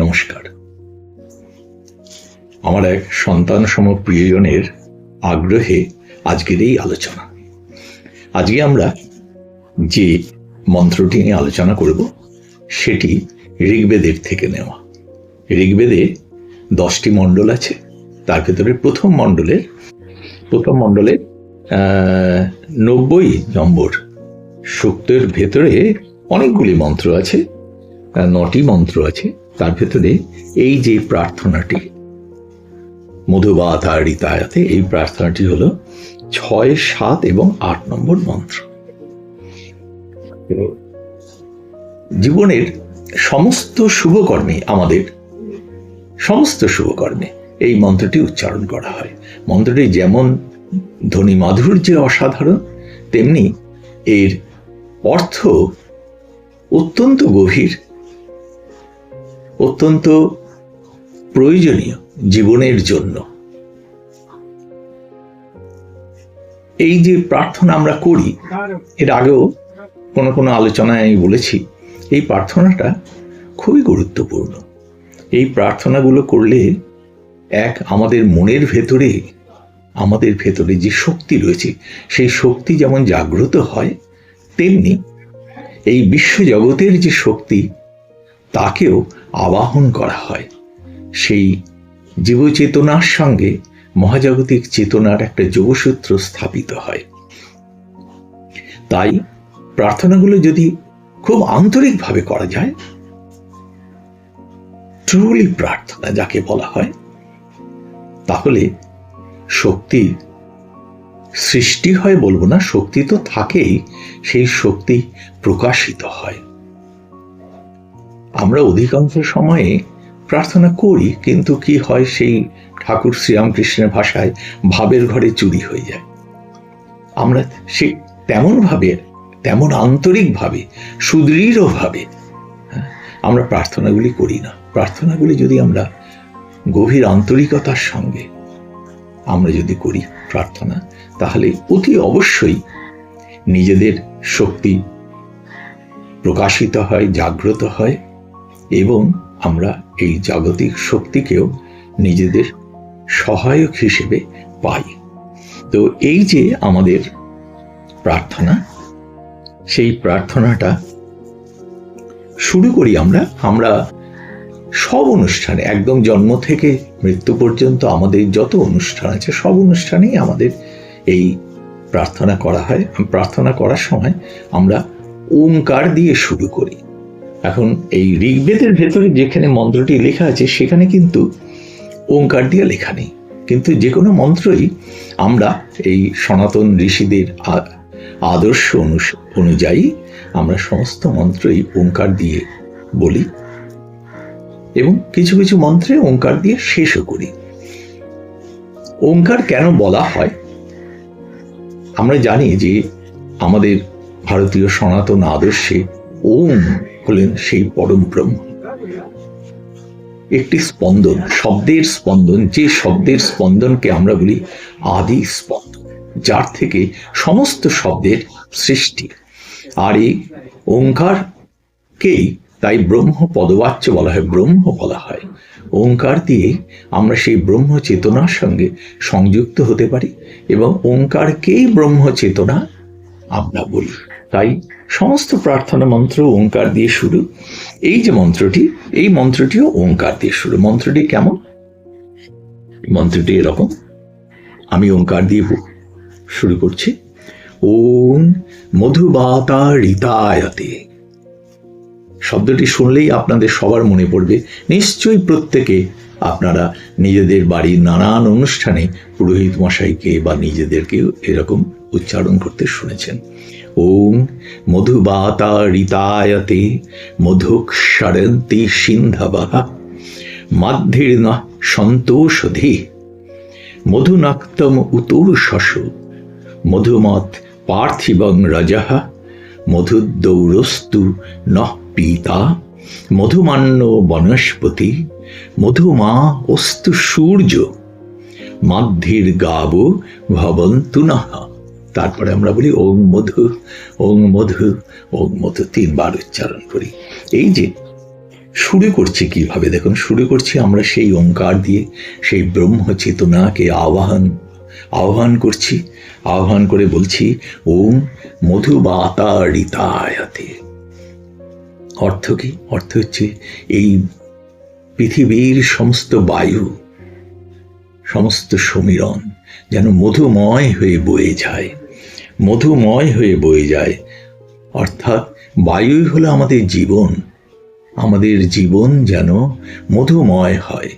নমস্কার। আমার এক সন্তান সম প্রিয়জনের আগ্রহে আজকের এই আলোচনা। আজকে আমরা যে মন্ত্রটি নিয়ে আলোচনা করব সেটি ঋগ্বেদের থেকে নেওয়া। ঋগ্বেদে 10টি মণ্ডল আছে। তার ভেতরে প্রথম মণ্ডলে 90 নম্বর সূক্তের ভেতরে অনেকগুলি মন্ত্র আছে, 9টি মন্ত্র আছে। তার ভেতরে এই যে প্রার্থনাটি মধুবাতারিতায়াতে, এই প্রার্থনাটি হলো 6, 7 এবং 8 নম্বর মন্ত্র। জীবনের সমস্ত শুভকর্মে, আমাদের সমস্ত শুভকর্মে এই মন্ত্রটি উচ্চারণ করা হয়। মন্ত্রটি যেমন ধ্বনি মাধুর্যে অসাধারণ, তেমনি এর অর্থ অত্যন্ত গভীর, অত্যন্ত প্রয়োজনীয় জীবনের জন্য। এই যে প্রার্থনা আমরা করি, এর আগেও কোনো আলোচনায় আমি বলেছি, এই প্রার্থনাটা খুবই গুরুত্বপূর্ণ। এই প্রার্থনাগুলো করলে আমাদের মনের ভেতরে যে শক্তি রয়েছে, সেই শক্তি যেমন জাগ্রত হয়, তেমনি এই বিশ্বজগতের যে শক্তি তাকেও আবাহন করা হয়। সেই জীবচেতনার সঙ্গে মহাজাগতিক চেতনার একটা যোগসূত্র স্থাপিত হয়। তাই প্রার্থনাগুলো যদি খুব আন্তরিকভাবে করা যায়, ট্রুলি প্রার্থনা যাকে বলা হয়, তাহলে শক্তি সৃষ্টি হয় বলবো না, শক্তি তো থাকেই, সেই শক্তি প্রকাশিত হয়। আমরা অধিকাংশ সময়ে প্রার্থনা করি, কিন্তু কি হয়, সেই ঠাকুর শ্রীরামকৃষ্ণের ভাষায় ভাবের ঘরে চুরি হয়ে যায়। আমরা সেই তেমন আন্তরিকভাবে, সুদৃঢ়ভাবে আমরা প্রার্থনাগুলি করি না। প্রার্থনাগুলি যদি আমরা গভীর আন্তরিকতার সঙ্গে আমরা যদি করি প্রার্থনা, তাহলে অতি অবশ্যই নিজেদের শক্তি প্রকাশিত হয়, জাগ্রত হয়, এবং আমরা এই জাগতিক শক্তিকেও নিজেদের সহায়ক হিসেবে পাই। তো এই যে আমাদের প্রার্থনা, সেই প্রার্থনাটা শুরু করি আমরা সব অনুষ্ঠানে, একদম জন্ম থেকে মৃত্যু পর্যন্ত আমাদের যত অনুষ্ঠান আছে, সব অনুষ্ঠানেই আমাদের এই প্রার্থনা করা হয়। প্রার্থনা করার সময় আমরা ওঙ্কার দিয়ে শুরু করি। এখন এই ঋগ্বেদের ভেতরে যেখানে মন্ত্রটি লেখা আছে, সেখানে কিন্তু ওঙ্কার দিয়ে লেখা নেই, কিন্তু যে কোনো মন্ত্রই আমরা এই সনাতন ঋষিদের আদর্শ অনুযায়ী আমরা সমস্ত মন্ত্রই ওঙ্কার দিয়ে বলি, এবং কিছু কিছু মন্ত্রে ওঙ্কার দিয়ে শেষও করি। ওঙ্কার কেন বলা হয়? আমরা জানি যে আমাদের ভারতীয় সনাতন আদর্শে ওম হলেন সেই পরম ব্রহ্ম, একটি স্পন্দন, শব্দের স্পন্দন, যে শব্দের স্পন্দনকে আমরা বলি আদি স্পন্দন, যার থেকে সমস্ত শব্দের সৃষ্টি। আর এই ওঙ্কারকেই তাই ব্রহ্ম পদবাচ্য বলা হয়, ব্রহ্ম বলা হয়। ওঙ্কার দিয়ে আমরা সেই ব্রহ্ম চেতনার সঙ্গে সংযুক্ত হতে পারি, এবং ওঙ্কারকেই ব্রহ্ম চেতনা আমরা বলি। তাই সমস্ত প্রার্থনা মন্ত্র ওঙ্কার দিয়ে শুরু। এই যে মন্ত্রটি, এই মন্ত্রটিও ওঙ্কার দিয়ে শুরু। মন্ত্রটি কেমন? মন্ত্রটি এরকম, আমি ওঙ্কার দিয়ে শুরু করছি। ওম মধুবাতারিতায়াতে। শব্দটি শুনলেই আপনাদের সবার মনে পড়বে, নিশ্চয়ই প্রত্যেকে আপনারা নিজেদের বাড়ির নানান অনুষ্ঠানে পুরোহিত মশাইকে বা নিজেদেরকেও এরকম উচ্চারণ করতে শুনেছেন। ওম মধুবাতারিতায়াতে মধুক্ষরন্তি সিন্ধবঃ মাধ্যীর্ণ সন্তোষধি মধুনাক্তম উতৌষস মধুমত পার্থিবং রজঃ মধুদ্দৌরস্তু নঃ পীতা মধুমান্য বনস্পতি মধুমা অস্তু সূর্য মাধ্যীর গাব ভবন্তু নঃ। তারপরে আমরা বলি ওং মধু ওং মধু ওং মধু, 3 বার উচ্চারণ করি। এই যে শুরু করছি কিভাবে দেখুন, শুরু করছি আমরা সেই ওঙ্কার দিয়ে, সেই ব্রহ্ম চেতনাকে আহ্বান করছি, আহ্বান করে বলছি ওম মধুবাতা ঋতায়তে। অর্থ কি? অর্থ হচ্ছে এই পৃথিবীর সমস্ত বায়ু, সমস্ত সমীরণ যেন মধুময় হয়ে বয়ে যায়, মধুময় হয়ে বয়ে যায়। অর্থাৎ বায়ুই হলো আমাদের জীবন, আমাদের জীবন যেন মধুময় হয়।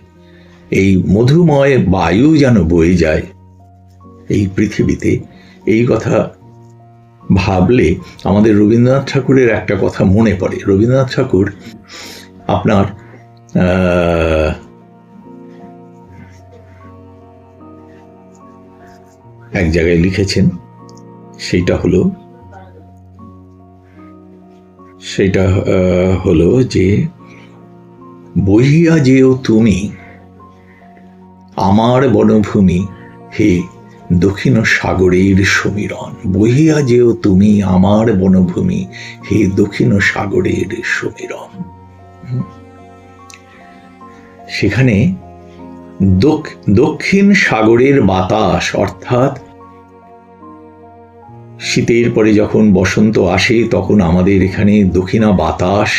এই মধুময় বায়ু যেন বয়ে যায় এই পৃথিবীতে। এই কথা ভাবলে আমাদের রবীন্দ্রনাথ ঠাকুরের একটা কথা মনে পড়ে। রবীন্দ্রনাথ ঠাকুর আপনার এক জায়গায় লিখেছেন, সেটা হলো যে বহিয়া যেও তুমি আমার বনভূমি, হে দক্ষিণ সাগরের সমীরণ। বহিয়া যেও তুমি আমার বনভূমি, হে দক্ষিণ সাগরের সমীরণ। সেখানে দক্ষিণ সাগরের বাতাস, অর্থাৎ শীতের পরে যখন বসন্ত আসে তখন আমাদের এখানে দক্ষিণা বাতাস,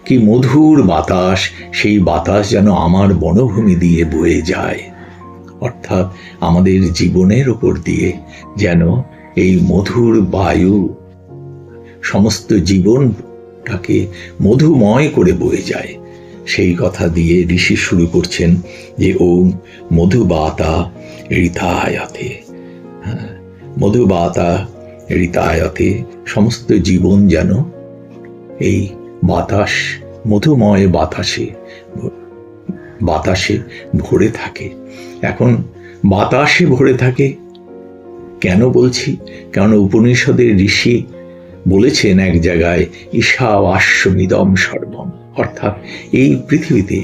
কি মধুর বাতাস, সেই বাতাস যেন আমার বনভূমি দিয়ে বয়ে যায়। অর্থাৎ আমাদের জীবনের উপর দিয়ে যেন এই মধুর বায়ু সমস্ত জীবনটাকে মধুময় করে বয়ে যায়। সেই কথা দিয়ে ঋষি শুরু করছেন যে ওম মধুবাতা ঋতায়তে। মধুবাতা ঋতায়তে, সমস্ত জীবন যেন এই বাতাস, মধুময় বাতাসে ভরে থাকে। এখন বাতাসে ভরে থাকে কেন বলছি? কারণ উপনিষদের ঋষি বলেছেন এক জায়গায় ঈশাবাস্যমিদম সর্বম, অর্থাৎ এই পৃথিবীতে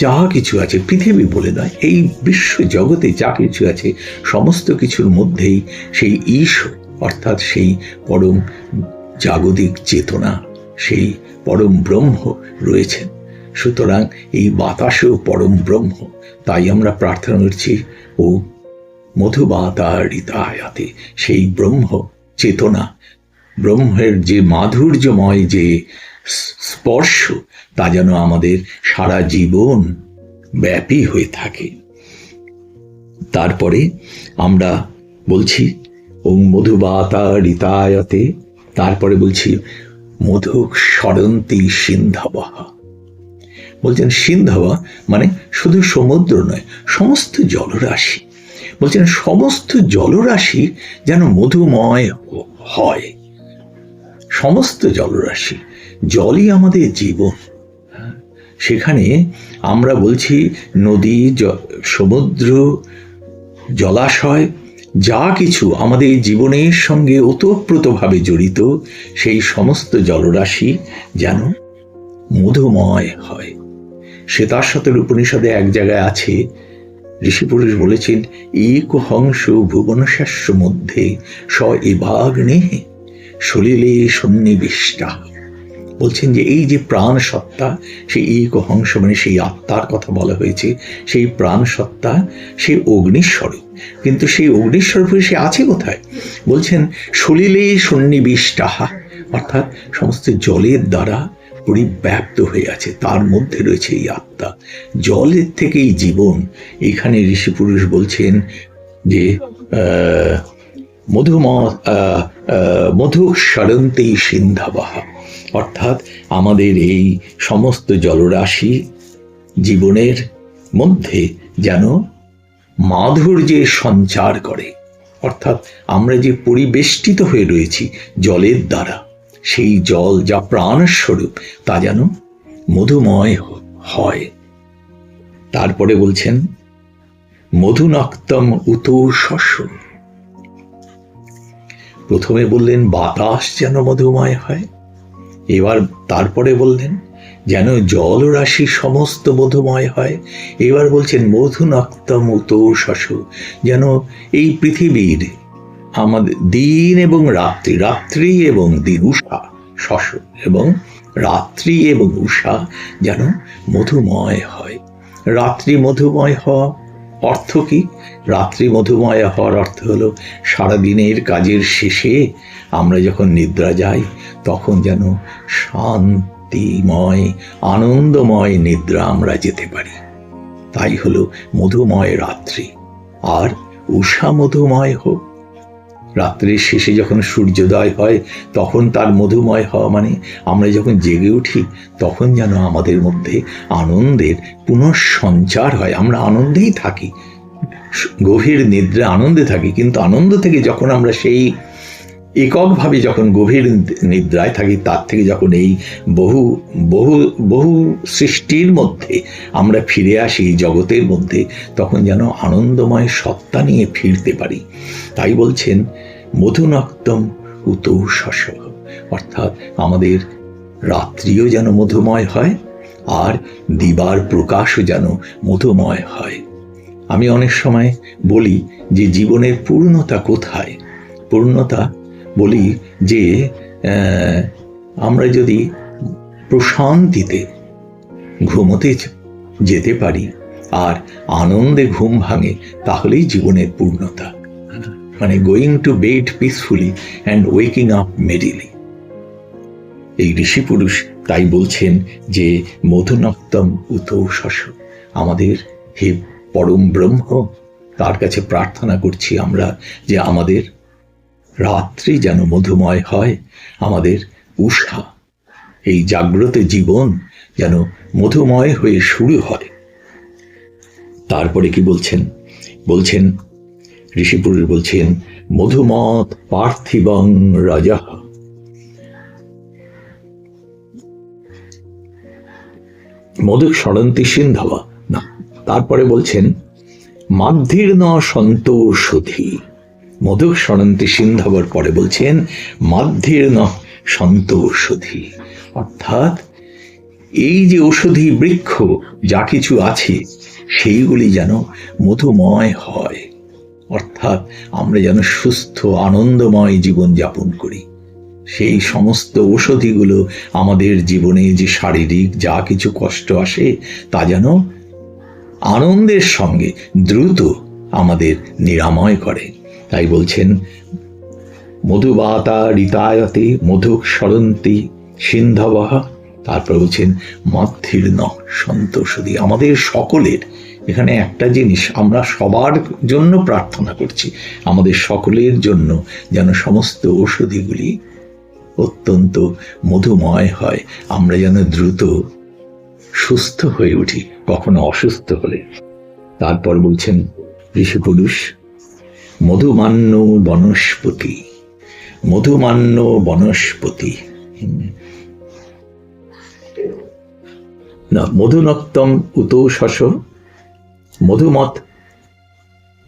যা কিছু আছে, পৃথিবী বলে নয়, এই বিশ্ব জগতে যা কিছু আছে সমস্ত কিছুর মধ্যেই সেই ঈশ্বর, অর্থাৎ সেই পরম জাগতিক চেতনা, সেই পরম ব্রহ্ম রয়েছেন। সুতরাং এই বাতাসেও পরম ব্রহ্ম। তাই আমরা প্রার্থনা করছি ও মধুবাতা ঋতায়তে, সেই ব্রহ্ম চেতনা, ব্রহ্মের যে মাধুর্যময় যে স্পর্শ, তা যেন আমাদের সারা জীবন ব্যাপী হয়ে থাকে। তারপরে আমরা বলছি ওম মধুবাতা ঋতায়তে, তারপরে বলছি মধু সরন্তি সিন্ধবঃ। বলছেন সিন্ধবা মানে শুধু সমুদ্র নয়, সমস্ত জলরাশি। বলছেন সমস্ত জলরাশি যেন মধুময় হয়। সমস্ত জলরাশি, জলই আমাদের জীবন। সেখানে আমরা বলছি নদী, সমুদ্র, জলাশয়, যা কিছু আমাদের জীবনের সঙ্গে ওতপ্রোতভাবে জড়িত, সেই সমস্ত জলরাশি যেন মধুময় হয়। শ্বেতাশ্বতর উপনিষদে এক জায়গায় আছে, ঋষিপুরুষ বলেছেন এক হংস ভুবনশাস্য মধ্যে স এবাগ্নে সলিলে সন্নিবিষ্টা। বলছেন যে এই যে প্রাণ সত্তা, সেই এক হংস মানে সেই আত্মার কথা বলা হয়েছে, সেই প্রাণ সত্তা সে অগ্নিস্বরূপ। কিন্তু সেই অগ্নিস্বরূপ সে আছে কোথায়? বলছেন সলিলে সন্নিবিষ্টাহা, অর্থাৎ সমস্ত জলের দ্বারা পরিব্যাপ্ত হয়ে আছে, তার মধ্যে রয়েছে এই আত্মা। জলের থেকেই জীবন। এখানে ঋষিপুরুষ বলছেন যে মধু সরন্তি সিন্ধবঃ, অর্থাৎ আমাদের এই সমস্ত জলরাশি জীবনের মধ্যে যেন মাধুর্যের সঞ্চার করে। অর্থাৎ আমরা যে পরিবেষ্টিত হয়ে রয়েছি জলের দ্বারা, সেই জল যা প্রাণস্বরূপ তা যেন মধুময় হয়। তারপরে বলছেন মধুনক্তম উতোষস। প্রথমে বললেন বাতাস যেন মধুময় হয়, এবার তারপরে বললেন যেন জলরাশি সমস্ত মধুময় হয়। এবার বলছেন মধুনক্তম উতোষস, যেন এই পৃথিবীর আমাদের দিন এবং রাত্রি, রাত্রি এবং দিন, উষা শশ এবং রাত্রি এবং উষা যেন মধুময় হয়। রাত্রি মধুময় হওয়া অর্থ কি? রাত্রি মধুময় হওয়ার অর্থ হলো সারাদিনের কাজের শেষে আমরা যখন নিদ্রা যাই তখন যেন শান্তিময় আনন্দময় নিদ্রা আমরা যেতে পারি। তাই হলো মধুময় রাত্রি। আর উষা মধুময় হোক, রাত্রির শেষে যখন সূর্যোদয় হয় তখন তার মধুময় হওয়া মানে আমরা যখন জেগে উঠি তখন যেন আমাদের মধ্যে আনন্দের পুনঃসঞ্চার হয়, আমরা আনন্দেই থাকি, গভীর নিদ্রা আনন্দে থাকি। কিন্তু আনন্দ থেকে যখন আমরা সেই এককভাবে যখন গভীর নিদ্রায় থাকি, তার থেকে যখন এই বহু বহু বহু সৃষ্টির মধ্যে আমরা ফিরে আসি জগতের মধ্যে, তখন যেন আনন্দময় সত্তা নিয়ে ফিরতে পারি। তাই বলছেন মধুনক্তম উতৌষস, অর্থাৎ আমাদের রাত্রিও যেন মধুময় হয় আর দিবার প্রকাশও যেন মধুময় হয়। আমি অনেক সময় বলি যে জীবনের পূর্ণতা কোথায়? পূর্ণতা বলি যে আমরা যদি প্রশান্তিতে ঘুমোতে যেতে পারি আর আনন্দে ঘুম ভাঙে, তাহলেই জীবনের পূর্ণতা। মানে going to bed peacefully and waking up merrily. এই ঋষি পুরুষ তাই বলছেন যে মধুনক্তম উতৌষস, আমাদের হে পরম ব্রহ্ম, তার কাছে প্রার্থনা করছি আমরা যে আমাদের রাত্রি যেন মধুময় হয়, আমাদের উষা এই জাগ্রত জীবন যেন মধুময় হয়ে শুরু হয়। তারপরে কি বলছেন? বলছেন ঋষিপুরুষ বলছেন মধুমত পার্থিবং রাজা, মধুক সরন্তি সিন্ধবা। না, তারপরে বলছেন মাধ্যীর্ণ সন্তোষধি, মধুক সরন্তি সিন্ধবার পরে বলছেন মাধ্যীর্ণ সন্তোষধি, অর্থাৎ এই যে ঔষধি বৃক্ষ যা কিছু আছে সেইগুলি যেন মধুময় হয়, অর্থাৎ আমরা যেন সুস্থ আনন্দময় জীবন যাপন করি। সেই সমস্ত ঔষধিগুলো আমাদের জীবনে যে শারীরিক যা কিছু কষ্ট আসে তা যেন আনন্দের সঙ্গে দ্রুত আমাদের নিরাময় করে। তাই বলছেন মধুবাতা ঋতায়তে মধুক সরন্তি সিন্ধবঃ। তারপর বলছেন মাধ্যীর্ণ সন্তোষধি, আমাদের সকলের এখানে একটা জিনিস আমরা সবার জন্য প্রার্থনা করছি, আমাদের সকলের জন্য যেন সমস্ত ঔষধিগুলি অত্যন্ত মধুময় হয়, আমরা যেন দ্রুত সুস্থ হয়ে উঠি কখনো অসুস্থ হলে। তারপর বলছেন ঋষি পুরুষ মধুমান্য বনস্পতি, মধুমান্য বনস্পতি না, মধুনক্তম উতৌষস মধুমত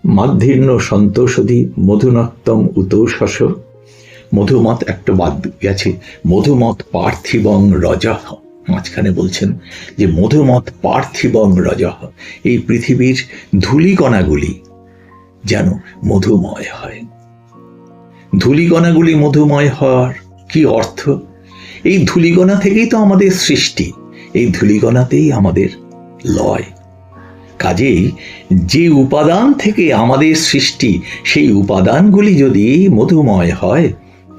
মাধ্যীর্ণ সন্তোষধি মধুনক্তম উতৌষস। মধুমত একটা বাদ গেছে, মধুমত পার্থিবং রজঃ, মাঝখানে বলছেন যে মধুমত পার্থিবং রজঃ, এই পৃথিবীর ধূলিকণাগুলি যেন মধুময় হয়। ধূলিকণাগুলি মধুময় হওয়ার কি অর্থ? এই ধূলিকণা থেকেই তো আমাদের সৃষ্টি, এই ধূলিকণাতেই আমাদের লয়। কাজেই যে উপাদান থেকে আমাদের সৃষ্টি, সেই উপাদানগুলি যদি মধুময় হয়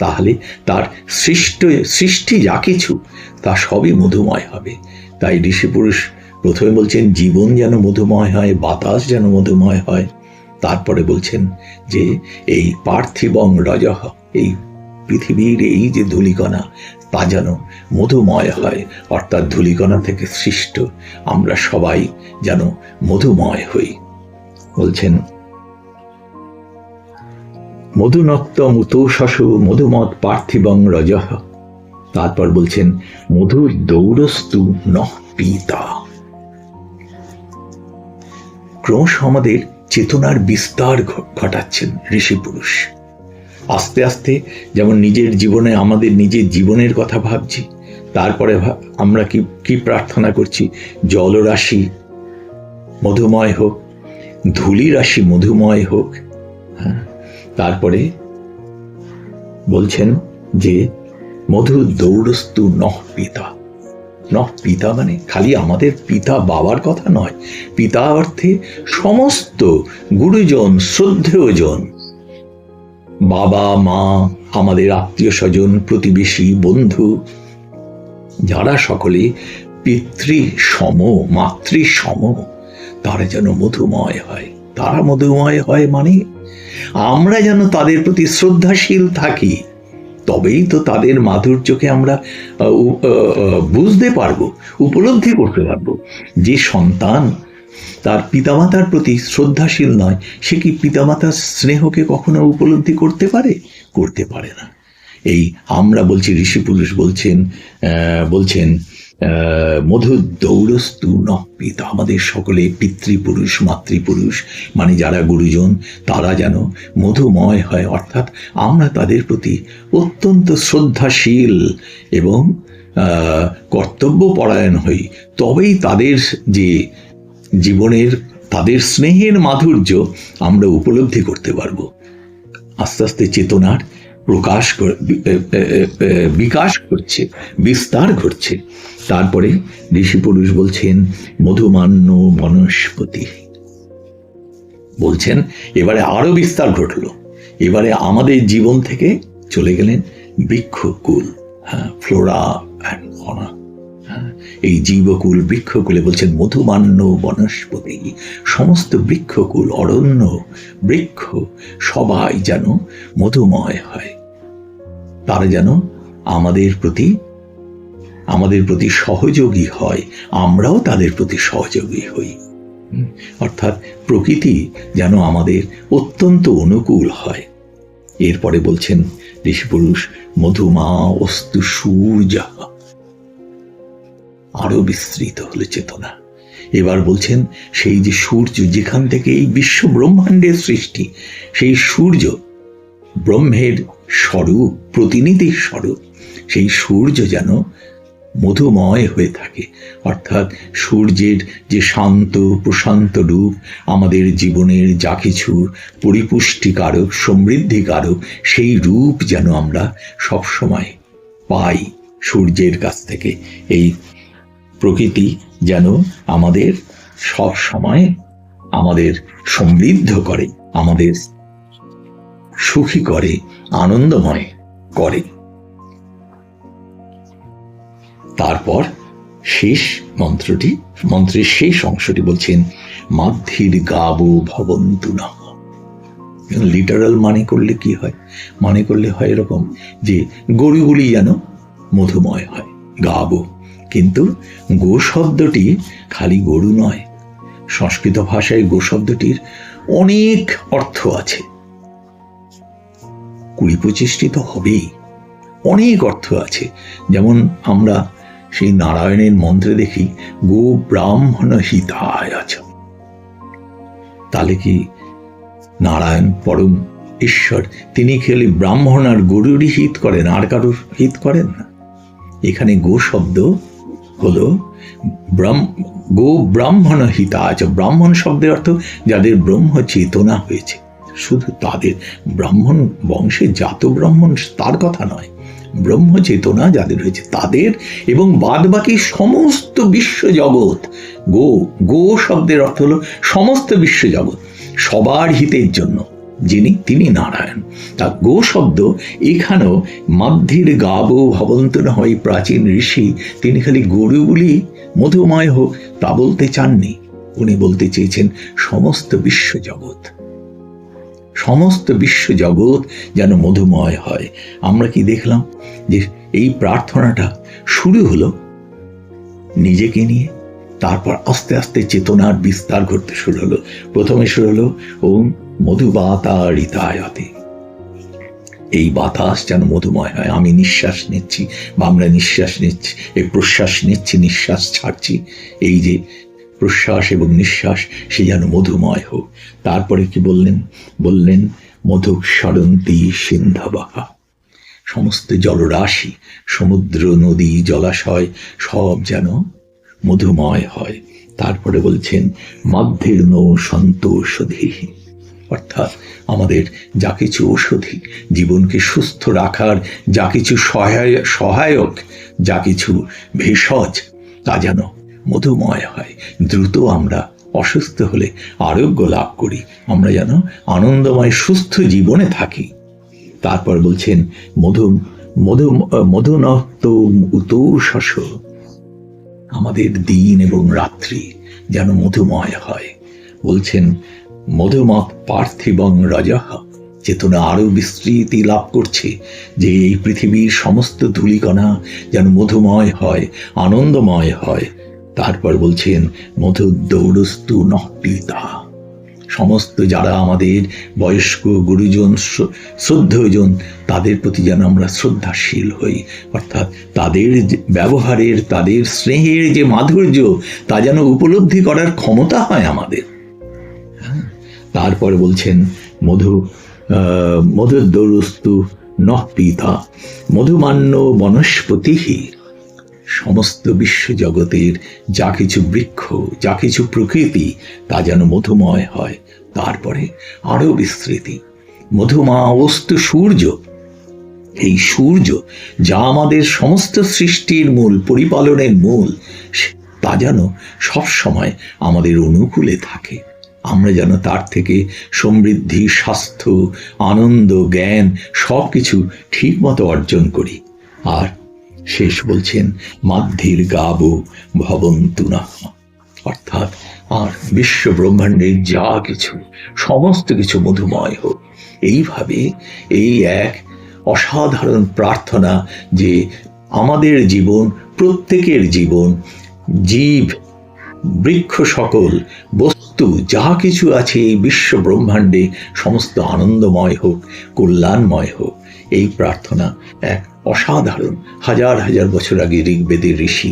তাহলে তার সৃষ্টি যা কিছু তা সবই মধুময় হবে। তাই ঋষি পুরুষ প্রথমে বলছেন জীবন যেন মধুময় হয়, বাতাস যেন মধুময় হয়। তারপরে বলছেন যে এই পার্থিবং রজঃ, এই পৃথিবীর এই যে ধূলিকণা তা যেন মধুময় হয়, অর্থাৎ ধূলিকণা থেকে সৃষ্ট আমরা সবাই যেন মধুময় হই। বলছেন মধুনক্তম উতৌষসু মধুমত পার্থিবং রজঃ। তারপর বলছেন মধুর দৌরস্তু নঃ পিতা। ক্রমশ আমাদের চেতনার বিস্তার ঘটাচ্ছেন ঋষি পুরুষ। আস্তে আস্তে যেমন নিজের জীবনে আমাদের নিজের জীবনের কথা ভাবছি, তারপরে আমরা কি প্রার্থনা করছি, জলরাশি মধুময় হোক, ধূলি রাশি মধুময় হোক। তারপরে বলছেন যে মধু দৌড়স্তু নঃ পিতা। নঃ পিতা মানে খালি আমাদের পিতা বাবার কথা নয়, পিতা অর্থে সমস্ত গুরুজন, শ্রদ্ধেয়জন, বাবা মা, আমাদের আত্মীয় স্বজন, প্রতিবেশী, বন্ধু, যারা সকলে পিতৃ সম, মাতৃ সম, তারা যেন মধুময় হয়। তারা মধুময় হয় মানে আমরা যেন তাদের প্রতি শ্রদ্ধাশীল থাকি, তবেই তো তাদের মাধুর্যকে আমরা বুঝতে পারবো, উপলব্ধি করতে পারবো। যে সন্তান তার পিতামাতার প্রতি শ্রদ্ধাশীল নয়, সে কি পিতামাতার স্নেহকে কখনো উপলব্ধি করতে পারে? করতে পারে না। এই আমরা বলছি, ঋষি পুরুষ বলছেন মধু দৌড়স্তু নঃ পিতা। আমাদের সকলে পিতৃপুরুষ, মাতৃপুরুষ মানে যারা গুরুজন, তারা যেন মধুময় হয়, অর্থাৎ আমরা তাদের প্রতি অত্যন্ত শ্রদ্ধাশীল এবং কর্তব্যপরায়ণ হই। তবেই তাদের যে জীবনের, তাদের স্নেহের মাধুর্য আমরা উপলব্ধি করতে পারবো। আস্তে আস্তে চেতনার বিকাশ করছে, বিস্তার ঘটছে। তারপরে ঋষি পুরুষ বলছেন মধুমান্য বনস্পতি, বলছেন এবারে আরো বিস্তার ঘটলো। এবারে আমাদের জীবন থেকে চলে গেলেন বৃক্ষকুল, ফ্লোরা অ্যান্ড ফনা, এই জীবকুল, বৃক্ষকুলে বলছেন মধুমান্য বনস্পতি। সমস্ত বৃক্ষকুল, অরণ্য, বৃক্ষ সবাই যেন মধুময় হয়। তারা যেন আমাদের প্রতি সহযোগী হয়, আমরাও তাদের প্রতি সহযোগী হই। অর্থাৎ প্রকৃতি যেন আমাদের অত্যন্ত অনুকূল হয়। এরপরে বলছেন ঋষি পুরুষ মধুমা অস্তু সূর্য। আরো বিস্তৃত হলো চেতনা। এবার বলছেন সেই যে সূর্য, যেখান থেকে এই বিশ্ব ব্রহ্মাণ্ডের সৃষ্টি, সেই সূর্য ব্রহ্মের স্বরূপ, প্রতিনিধির স্বরূপ, সেই সূর্য যেন মধুময় হয়ে থাকে। অর্থাৎ সূর্যের যে শান্ত প্রশান্ত রূপ আমাদের জীবনের যা কিছু পরিপুষ্টিকারক, সমৃদ্ধিকারক, সেই রূপ যেন আমরা সবসময় পাই সূর্যের কাছ থেকে। এই প্রকৃতি যেন আমাদের সব সময় আমাদের সমৃদ্ধ করে, আমাদের সুখী করে, আনন্দময় করে। তারপর শেষ মন্ত্রের শেষ অংশটি বলছেন মাদ্ধির গাবো ভবন্তু নঃ। লিটারাল মানে করলে কি হয়? মানে করলে হয় এরকম যে গরুগুলি যেন মধুময় হয়, গাবো। কিন্তু গো শব্দটি খালি গরু নয়, সংস্কৃত ভাষায় গো শব্দটির অনেক অর্থ আছে, 20-25টি তো হবেই, অনেক অর্থ আছে। যেমন আমরা সেই নারায়ণের মন্ত্রে দেখি গো ব্রাহ্মণ হিতায় আছ। তাহলে কি নারায়ণ পরম ঈশ্বর, তিনি খেলে ব্রাহ্মণ আর গরুরই হিত করেন, আর কারোর হিত করেন না। এখানে গো শব্দ হলো গো ব্রাহ্মণ হিতাচ। ব্রাহ্মণ শব্দের অর্থ যাদের ব্রহ্ম চেতনা হয়েছে, শুধু তাদের, ব্রাহ্মণ বংশে জাত ব্রাহ্মণ তার কথা নয়, ব্রহ্ম চেতনা যাদের হয়েছে তাদের, এবং বাদ বাকি সমস্ত বিশ্বজগৎ। গো শব্দের অর্থ হলো সমস্ত বিশ্বজগৎ, সবার হিতের জন্য তিনি নারায়ণ। তা গো শব্দ এখানেও মাদ্ধির গাবো ভবন্তু নঃ, প্রাচীন ঋষি তিনি খালি গরুগুলি মধুময় হোক তা বলতে চাননি, উনি বলতে চেয়েছেন সমস্ত বিশ্বজগৎ যেন মধুময় হয়। আমরা কি দেখলাম যে এই প্রার্থনাটা শুরু হলো নিজেকে নিয়ে, তারপর আস্তে আস্তে চেতনার বিস্তার ঘটতে শুরু হলো। প্রথমে শুরু হলো ওম মধুবাতারিতায়তে, এই বাতাস যেন মধুময় হয়। আমি নিঃশ্বাস নিচ্ছি বা আমরা নিঃশ্বাস নিচ্ছি, এই প্রশ্বাস নিচ্ছি, নিঃশ্বাস ছাড়ছি, এই যে প্রশ্বাস এবং নিঃশ্বাস সে যেন মধুময় হোক। তারপরে কি বললেন মধু সরন্তি সিন্ধবাহা, সমস্ত জলরাশি, সমুদ্র, নদী, জলাশয় সব যেন মধুময় হয়। তারপরে বলছেন মাধ্যীর্ণ সন্তোষধি, অর্থাৎ আমাদের যা কিছু ঔষধি, জীবনকে সুস্থ রাখার যা কিছু সহায়ক, যা কিছু ভেষজ, তা যেন মধুময় হয়। দ্রুত আমরা অসুস্থ হলে আরোগ্য লাভ করি, আমরা যেন আনন্দময় সুস্থ জীবনে থাকি। তারপর বলছেন মধুনত উতৌষস, আমাদের দিন এবং রাত্রি যেন মধুময় হয়। বলছেন মধুমত পার্থিবং রজঃ, চেতনা আরো বিস্তৃতি লাভ করছে, যে এই পৃথিবীর সমস্ত ধূলিকণা যেন মধুময় হয়, আনন্দময় হয়। তারপর বলছেন মধুদৌরস্তু নঃ পিতা, সমস্ত যারা আমাদের বয়স্ক গুরুজন, শ্রদ্ধেয়জন, তাদের প্রতি যেন আমরা শ্রদ্ধাশীল হই, অর্থাৎ তাদের ব্যবহারের, তাদের স্নেহের যে মাধুর্য, তা যেন উপলব্ধি করার ক্ষমতা হয় আমাদের। তারপরে বলছেন মধুদৌরস্তু নঃ পিতা মধুমান্য বনস্পতি, সমস্ত বিশ্ব জগতের যা কিছু বৃক্ষ, যা কিছু প্রকৃতি, তা যেন মধুময় হয়। তারপরে আরো বিস্তৃতি মধুমা অস্তু সূর্য, এই সূর্য যা আমাদের সমস্ত সৃষ্টির মূল, পরিপালনের মূল, তা যেন সব সময় আমাদের অনুকূলে থাকে, আমরা যেন তার থেকে সমৃদ্ধি, স্বাস্থ্য, আনন্দ, জ্ঞান সব কিছু ঠিক মতো অর্জন করি। আর শেষ বলছেন মাধ্যের গাবো ভবন্তু নঃ, অর্থাৎ আর বিশ্ব ব্রহ্মাণ্ডের যা কিছু, সমস্ত কিছু মধুময় হোক। এইভাবে এই এক অসাধারণ প্রার্থনা, যে আমাদের জীবন, প্রত্যেকের জীবন, জীব, বৃক্ষ, সকল বস্তু যা কিছু আছে এই বিশ্ব ব্রহ্মাণ্ডে সমস্ত আনন্দময় হোক, কল্যাণময় হোক। এই প্রার্থনা এক অসাধারণ, হাজার হাজার বছর আগে ঋগ্বেদের ঋষি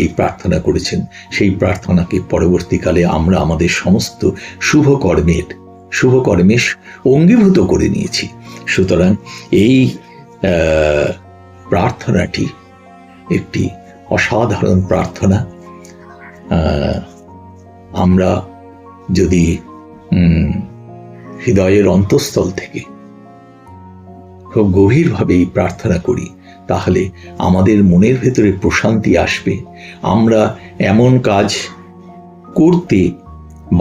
এই প্রার্থনা করেছেন। সেই প্রার্থনাকে পরবর্তীকালে আমরা আমাদের সমস্ত শুভকর্মে অঙ্গীভূত করে নিয়েছি। সুতরাং এই প্রার্থনাটি একটি অসাধারণ প্রার্থনা। আমরা যদি হৃদয়ের অন্তঃস্থল থেকে খুব গভীরভাবে এই প্রার্থনা করি, তাহলে আমাদের মনের ভেতরে প্রশান্তি আসবে। আমরা এমন কাজ করতে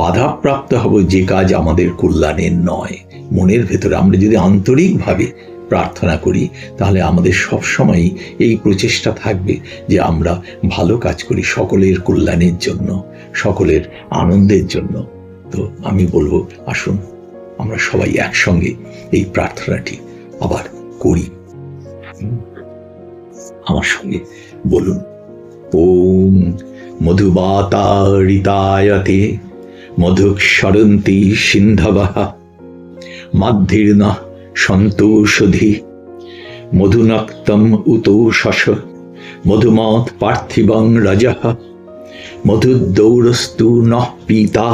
বাধাপ্রাপ্ত হব যে কাজ আমাদের কল্যাণের নয়। মনের ভেতরে আমরা যদি আন্তরিকভাবে প্রার্থনা করি, তাহলে আমাদের সবসময় এই প্রচেষ্টা থাকবে যে আমরা ভালো কাজ করি সকলের কল্যাণের জন্য, সকলের আনন্দের জন্য। তো আমি বলবো, আসুন আমরা সবাই একসঙ্গে এই প্রার্থনাটি আবার করি। আমার সঙ্গে বলুন, ওম মধুবাতারিতায়তে মধুক্ষরন্তি সিন্ধবঃ মাধ্যীর্ণঃ সন্তোষধি মধুনক্তম উতৌষস মধুমৎ পার্থিবং রজঃ মধুদৌরস্তু নঃ পিতা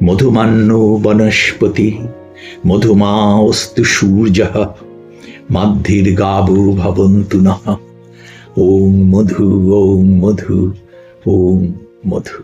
মধুমান্য বনস্পতি মধুমা অস্তু সূর্যঃ মাধ্যীর গাবো ভবন্তু নঃ। ওম মধু, ওম মধু, ওম মধু।